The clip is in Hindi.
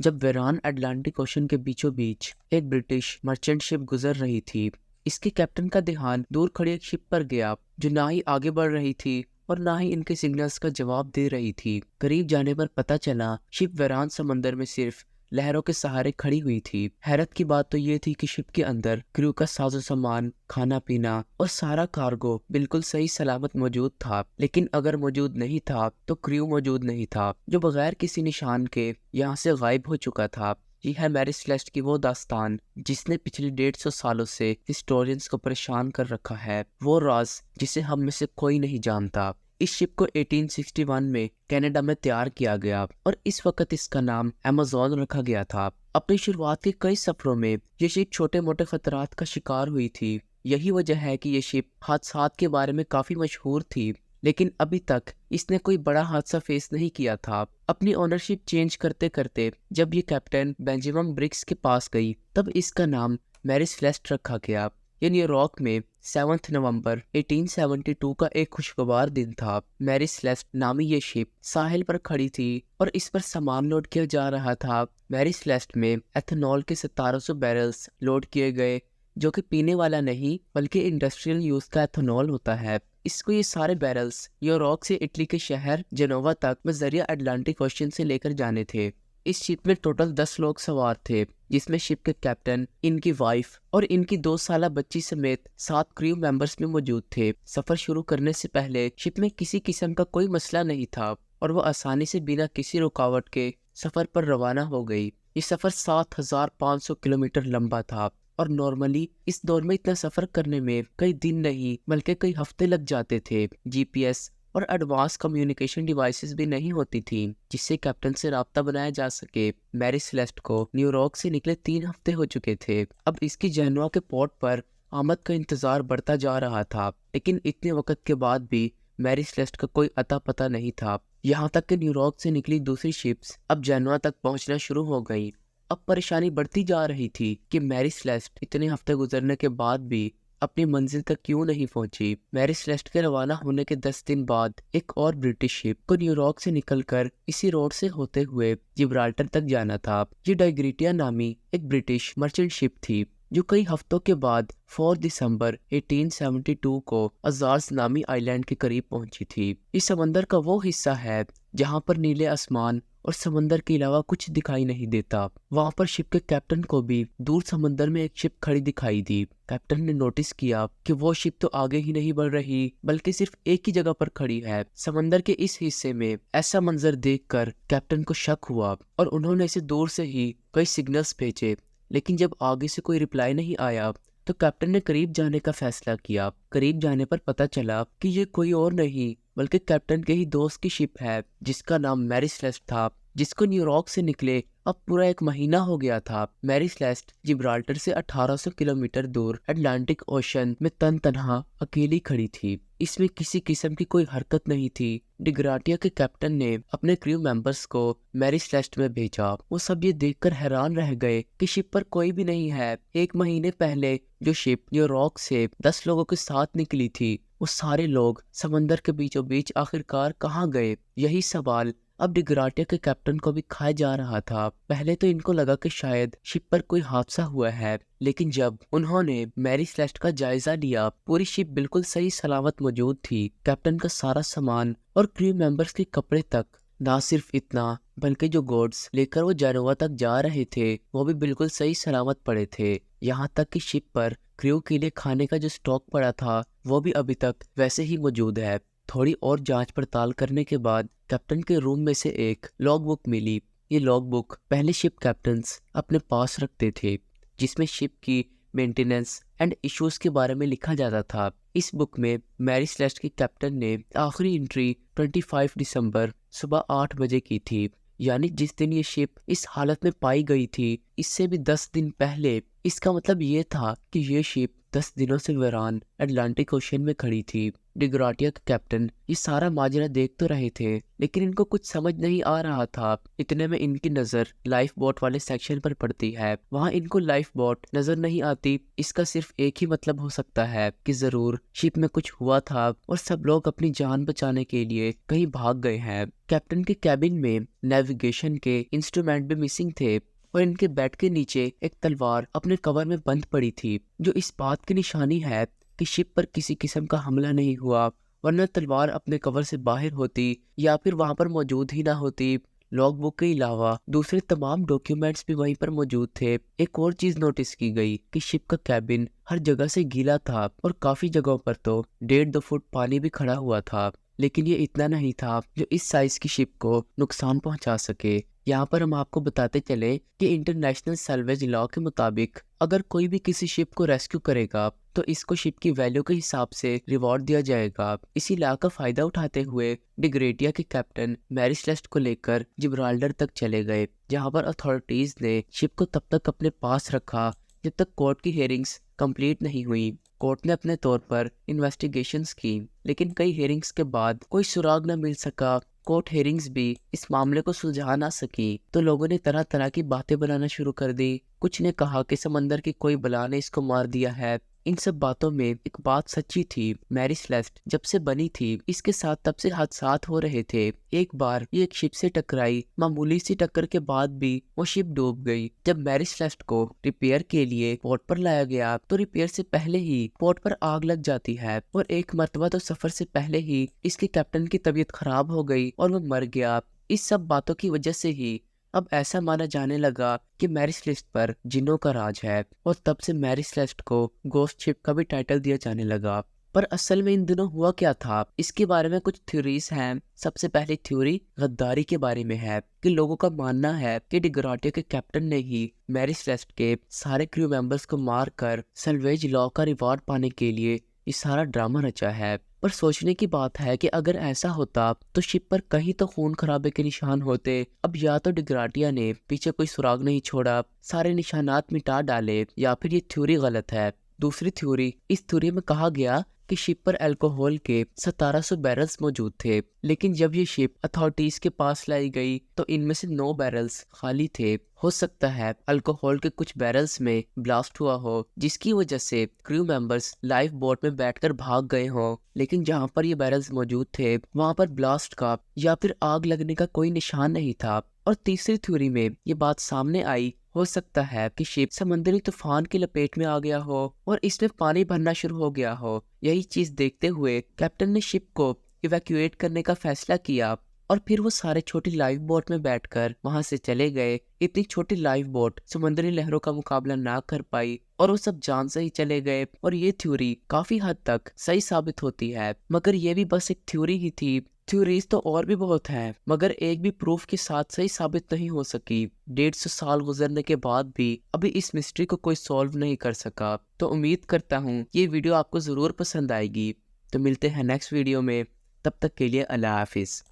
जब वेरान अटलांटिक ओशन के बीचों बीच एक ब्रिटिश मर्चेंट शिप गुजर रही थी। इसके कैप्टन का ध्यान दूर खड़ी एक शिप पर गया जो ना ही आगे बढ़ रही थी और ना ही इनके सिग्नल्स का जवाब दे रही थी। करीब जाने पर पता चला शिप वेरान समंदर में सिर्फ लहरों के सहारे खड़ी हुई थी। हैरत की बात तो ये थी कि शिप के अंदर क्रू का साजो सामान, खाना पीना और सारा कार्गो बिल्कुल सही सलामत मौजूद था। लेकिन अगर मौजूद नहीं था तो क्रू मौजूद नहीं था, जो बगैर किसी निशान के यहाँ से गायब हो चुका था। ये है मैरी सेलेस्ट की वो दास्तान जिसने पिछले 150 सालों से हिस्टोरियंस को परेशान कर रखा है, वो राज जिसे हम में से कोई नहीं जानता। इस शिप को 1861 में कनाडा में तैयार किया गया और इस वक्त इसका नाम अमेज़न रखा गया था। अपनी शुरुआत के कई सफरों में ये शिप छोटे मोटे खतरात का शिकार हुई थी। यही वजह है कि ये शिप हादसात के बारे में काफी मशहूर थी, लेकिन अभी तक इसने कोई बड़ा हादसा फेस नहीं किया था। अपनी ओनरशिप चेंज करते करते जब ये कैप्टन बेंजामिन ब्रिग्स के पास गई, तब इसका नाम मैरी सेलेस्ट रखा गया। ये न्यूयॉर्क में 7 नवंबर 1872 का एक खुशगवार दिन था। मैरी सेलेस्ट नामी ये शिप साहिल पर खड़ी थी और इस पर सामान लोड किया जा रहा था। मैरी सेलेस्ट में एथेनॉल के 1700 बैरल्स लोड किए गए, जो कि पीने वाला नहीं बल्कि इंडस्ट्रियल यूज का एथेनॉल होता है। इसको ये सारे बैरल्स न्यूयॉर्क से इटली के शहर जेनोवा तक बजरिया अटलांटिक ओशन से लेकर जाने थे। इस शिप में टोटल 10 लोग सवार थे, जिसमें शिप के कैप्टन, इनकी वाइफ और इनकी 2 साला बच्ची समेत 7 क्रू मेंबर्स भी मौजूद थे। सफर शुरू करने से पहले शिप में किसी किस्म का कोई मसला नहीं था और वो आसानी से बिना किसी रुकावट के सफर पर रवाना हो गई। ये सफर 7500 किलोमीटर लंबा था और नॉर्मली इस दौर में इतना सफर करने में कई दिन नहीं बल्कि कई हफ्ते लग जाते थे। जीपीएस और एडवांस कम्युनिकेशन डिवाइसेस भी नहीं होती थी जिससे कैप्टन से राब्ता बनाया जा सके। मैरी सेलेस्ट को न्यूयॉर्क से निकले 3 हफ्ते हो चुके थे। अब इसकी जेनोवा के पोर्ट पर आमद का इंतजार बढ़ता जा रहा था, लेकिन इतने वक्त के बाद भी मैरी सेलेस्ट का कोई अता पता नहीं था। यहाँ तक कि न्यूयॉर्क से निकली दूसरी शिप्स अब जेनोवा तक पहुँचना शुरू हो गई। अब परेशानी बढ़ती जा रही थी कि मैरी सेलेस्ट इतने हफ्ते गुजरने के बाद भी अपनी मंजिल तक क्यों नहीं पहुंची। मैरी सेलेस्ट के रवाना होने के 10 दिन बाद एक और ब्रिटिश शिप को न्यूयॉर्क से निकलकर इसी रोड से होते हुए जिब्राल्टर तक जाना था। ये डाइग्रेटिया नामी एक ब्रिटिश मर्चेंट शिप थी जो कई हफ्तों के बाद 4 दिसंबर 1872 को अजार्स नामी आइलैंड के करीब पहुंची थी। इस समंदर का वो हिस्सा है जहां पर नीले आसमान और समंदर के अलावा कुछ दिखाई नहीं देता। वहां पर शिप के कैप्टन को भी दूर समंदर में एक शिप खड़ी दिखाई दी। कैप्टन ने नोटिस किया कि वो शिप तो आगे ही नहीं बढ़ रही बल्कि सिर्फ एक ही जगह पर खड़ी है। समंदर के इस हिस्से में ऐसा मंजर देखकर कैप्टन को शक हुआ और उन्होंने इसे दूर से ही कई सिग्नल्स भेजे, लेकिन जब आगे से कोई रिप्लाई नहीं आया तो कैप्टन ने करीब जाने का फैसला किया। करीब जाने पर पता चला कि ये कोई और नहीं बल्कि कैप्टन के ही दोस्त की शिप है जिसका नाम मैरी सेलेस्ट था, जिसको न्यूयॉर्क से निकले अब पूरा 1 महीना हो गया था। मैरी सेलेस्ट जिब्राल्टर से 1800 किलोमीटर दूर अटलांटिक ओशन में तनहा अकेली खड़ी थी। इसमें किसी किस्म की कोई हरकत नहीं थी। डिग्राटिया के कैप्टन ने अपने क्रू मेंबर्स को मैरी सेलेस्ट में भेजा। वो सब ये देखकर हैरान रह गए कि शिप पर कोई भी नहीं है। 1 महीने पहले जो शिप न्यूयॉर्क से 10 लोगों के साथ निकली थी, वो सारे लोग समंदर के बीचों बीच आखिरकार कहाँ गए? यही सवाल अब डिग्राटिया के कैप्टन को भी खाया जा रहा था। पहले तो इनको लगा कि शायद शिप पर कोई हादसा हुआ है, लेकिन जब उन्होंने मैरी सेलेस्ट का जायजा लिया, पूरी शिप बिल्कुल सही सलामत मौजूद थी। कैप्टन का सारा सामान और क्रू मेंबर्स के कपड़े तक, ना सिर्फ इतना बल्कि जो गोड्स लेकर वो जेनोवा तक जा रहे थे वो भी बिल्कुल सही सलामत पड़े थे। यहाँ तक कि शिप पर क्रू के लिए खाने का जो स्टॉक पड़ा था वो भी अभी तक वैसे ही मौजूद है। थोड़ी और जांच पड़ताल करने के बाद कैप्टन के रूम में से एक लॉग बुक मिली। ये लॉग बुक पहले शिप कैप्टन्स अपने पास रखते थे, जिसमें शिप की मेंटेनेंस एंड इश्यूज के बारे में लिखा जाता था। इस बुक में मैरी सेलेस्ट के कैप्टन ने आखिरी एंट्री 25 दिसंबर सुबह 8 बजे की थी, यानी जिस दिन ये शिप इस हालत में पाई गई थी इससे भी 10 दिन पहले। इसका मतलब ये था कि ये शिप 10 दिनों से वीरान अटलांटिक ओशन में खड़ी थी। डिग्राटिया के कैप्टन ये सारा माजरा देख तो रहे थे, लेकिन इनको कुछ समझ नहीं आ रहा था। इतने में इनकी नजर लाइफ बोट वाले सेक्शन पर पड़ती है। वहाँ इनको लाइफ बोट नजर नहीं आती। इसका सिर्फ एक ही मतलब हो सकता है कि जरूर शिप में कुछ हुआ था और सब लोग अपनी जान बचाने के लिए कहीं भाग गए हैं। कैप्टन के कैबिन में नेविगेशन के इंस्ट्रूमेंट भी मिसिंग थे और इनके बेड के नीचे एक तलवार अपने कवर में बंद पड़ी थी, जो इस बात की निशानी है कि शिप पर किसी किस्म का हमला नहीं हुआ, वरना तलवार अपने कवर से बाहर होती या फिर वहां पर मौजूद ही ना होती। लॉग बुक के अलावा दूसरे तमाम डॉक्यूमेंट्स भी वहीं पर मौजूद थे। एक और चीज नोटिस की गई कि शिप का कैबिन हर जगह से गीला था और काफी जगहों पर तो 1.5-2 फुट पानी भी खड़ा हुआ था। लेकिन ये इतना नहीं था जो इस साइज की शिप को नुकसान पहुंचा सके। यहाँ पर हम आपको बताते चले कि इंटरनेशनल सैल्वेज लॉ के मुताबिक अगर कोई भी किसी शिप को रेस्क्यू करेगा तो इसको शिप की वैल्यू के हिसाब से रिवॉर्ड दिया जाएगा। इसी लॉ का फायदा उठाते हुए डिग्रेटिया के कैप्टन मैरी सेलेस्ट को लेकर जिब्राल्टर तक चले गए, जहाँ पर अथॉरिटीज ने शिप को तब तक अपने पास रखा जब तक कोर्ट की हियरिंग्स कंप्लीट नहीं हुई। कोर्ट ने अपने तौर पर इन्वेस्टिगेशंस की, लेकिन कई हियरिंग्स के बाद कोई सुराग न मिल सका। कोर्ट हियरिंग्स भी इस मामले को सुलझा ना सकी तो लोगों ने तरह तरह की बातें बनाना शुरू कर दी। कुछ ने कहा कि समंदर की कोई बला ने इसको मार दिया है। इन सब बातों में एक बात सच्ची थी, मैरी सेलेस्ट जब से बनी थी इसके साथ तब से हादसात हो रहे थे। एक बार ये एक शिप से टकराई, मामूली सी टक्कर के बाद भी वो शिप डूब गई। जब मैरी सेलेस्ट को रिपेयर के लिए पोर्ट पर लाया गया तो रिपेयर से पहले ही पोर्ट पर आग लग जाती है और एक मर्तबा तो सफर से पहले ही इसके कैप्टन की तबीयत खराब हो गई और वो मर गया। इस सब बातों की वजह से ही अब ऐसा माना जाने लगा कि मैरी सेलेस्ट पर जिन्नों का राज है और तब से मैरी सेलेस्ट को गोस्ट शिप का भी टाइटल दिया जाने लगा। पर असल में इन दिनों हुआ क्या था, इसके बारे में कुछ थ्योरीज हैं। सबसे पहली थ्योरी गद्दारी के बारे में है कि लोगों का मानना है कि डिग्राटिया के कैप्टन ने ही मैरी सेलेस्ट के सारे क्रू मेंबर्स को मारकर सल्वेज लॉ का रिवॉर्ड पाने के लिए ये सारा ड्रामा रचा है। पर सोचने की बात है कि अगर ऐसा होता तो शिप पर कहीं तो खून खराबे के निशान होते। अब या तो डिग्राटिया ने पीछे कोई सुराग नहीं छोड़ा, सारे निशानात मिटा डाले, या फिर ये थ्योरी गलत है। दूसरी थ्योरी, इस थ्योरी में कहा गया कि शिप पर अल्कोहल के 1700 बैरल्स मौजूद थे, लेकिन जब ये शिप अथॉरिटीज के पास लाई गई तो इनमें से 9 बैरल्स खाली थे। हो सकता है अल्कोहल के कुछ बैरल्स में ब्लास्ट हुआ हो, जिसकी वजह से क्रू मेंबर्स लाइफ बोट में बैठकर भाग गए हों, लेकिन जहां पर ये बैरल्स मौजूद थे वहां पर ब्लास्ट का या फिर आग लगने का कोई निशान नहीं था। और तीसरी थ्योरी में ये बात सामने आई, हो सकता है कि शिप समुद्री तूफान की लपेट में आ गया हो और इसमें पानी भरना शुरू हो गया हो। यही चीज देखते हुए कैप्टन ने शिप को इवैक्यूएट करने का फैसला किया और फिर वो सारे छोटी लाइफ बोट में बैठकर वहां से चले गए। इतनी छोटी लाइफ बोट समुद्री लहरों का मुकाबला ना कर पाई और वो सब जान से ही चले गए। और ये थ्योरी काफी हद तक सही साबित होती है, मगर ये भी बस एक थ्योरी ही थी। थ्योरीज तो और भी बहुत हैं, मगर एक भी प्रूफ के साथ सही साबित नहीं हो सकी। 150 साल गुजरने के बाद भी अभी इस मिस्ट्री को कोई सॉल्व नहीं कर सका। तो उम्मीद करता हूँ ये वीडियो आपको जरूर पसंद आएगी। तो मिलते हैं नेक्स्ट वीडियो में, तब तक के लिए अल्लाह हाफिज।